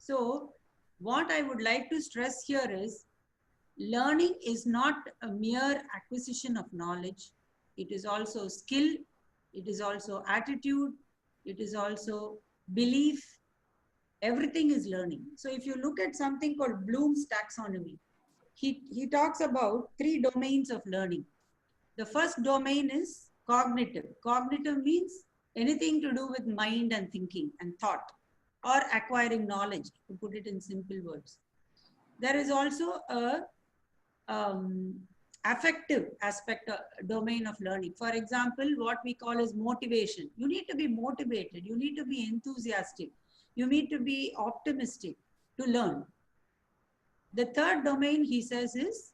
So what I would like to stress here is learning is not a mere acquisition of knowledge. It is also skill. It is also attitude. It is also belief. Everything is learning. So if you look at something called Bloom's taxonomy, he talks about 3 domains of learning. The first domain is cognitive. Cognitive means anything to do with mind and thinking and thought or acquiring knowledge, to put it in simple words. There is also a affective aspect domain of learning. For example, what we call as motivation. You need to be motivated. You need to be enthusiastic. You need to be optimistic to learn. The third domain, he says, is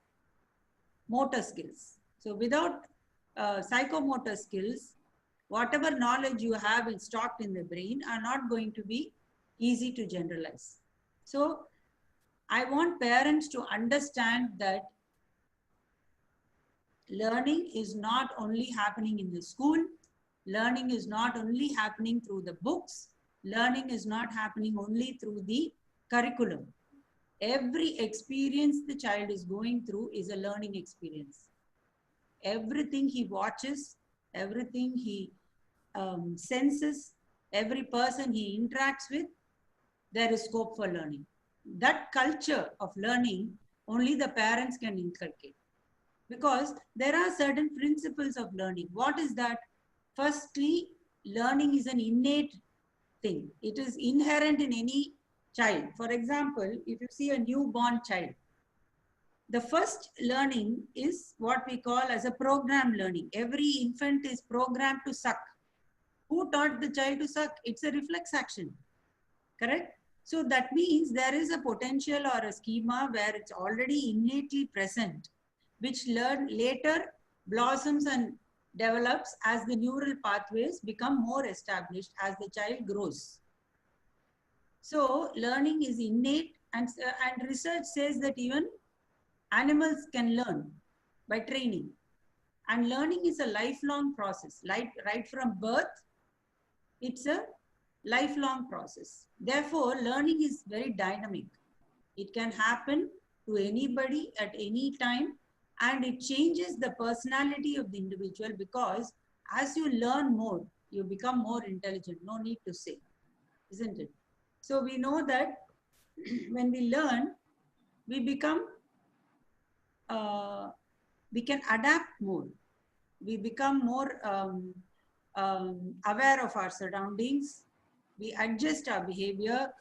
motor skills. So without psychomotor skills, whatever knowledge you have stocked in the brain are not going to be easy to generalize. So I want parents to understand that learning is not only happening in the school, learning is not only happening through the books, learning is not happening only through the curriculum. Every experience the child is going through is a learning experience. Everything he watches, everything he senses, every person he interacts with, there is scope for learning. That culture of learning, only the parents can inculcate. Because there are certain principles of learning. What is that? Firstly, learning is an innate thing. It is inherent in any child. For example, if you see a newborn child, the first learning is what we call as a program learning. Every infant is programmed to suck. Who taught the child to suck? It's a reflex action, correct? So that means there is a potential or a schema where it's already innately present, which later blossoms and develops as the neural pathways become more established as the child grows. So learning is innate, and research says that even animals can learn by training. And learning is a lifelong process. Right from birth, it's a lifelong process. Therefore, learning is very dynamic. It can happen to anybody at any time, and it changes the personality of the individual, because as you learn more, you become more intelligent. No need to say, isn't it? So we know that when we learn, we become, we can adapt more. We become more aware of our surroundings. We adjust our behavior,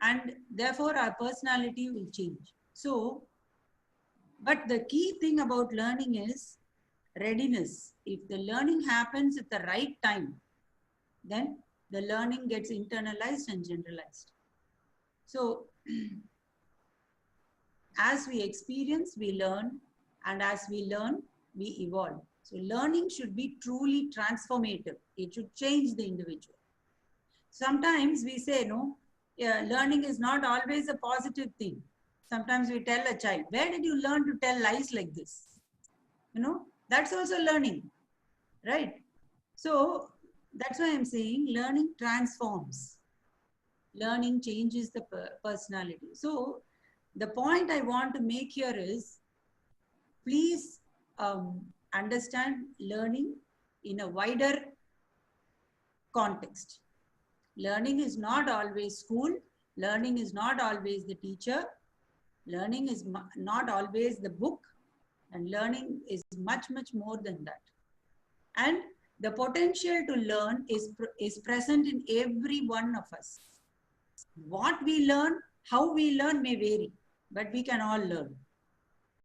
and therefore our personality will change. So, but the key thing about learning is readiness. If the learning happens at the right time, then the learning gets internalized and generalized. So, as we experience, we learn, and as we learn, we evolve. So learning should be truly transformative. It should change the individual. Sometimes we say, no, learning is not always a positive thing. Sometimes we tell a child, where did you learn to tell lies like this? You know, that's also learning, right? So that's why I'm saying learning transforms. Learning changes the personality. So the point I want to make here is, please understand learning in a wider context. Learning is not always school. Learning is not always the teacher. Learning is not always the book. And learning is much, much more than that. And the potential to learn is present in every one of us. What we learn, how we learn may vary, but we can all learn.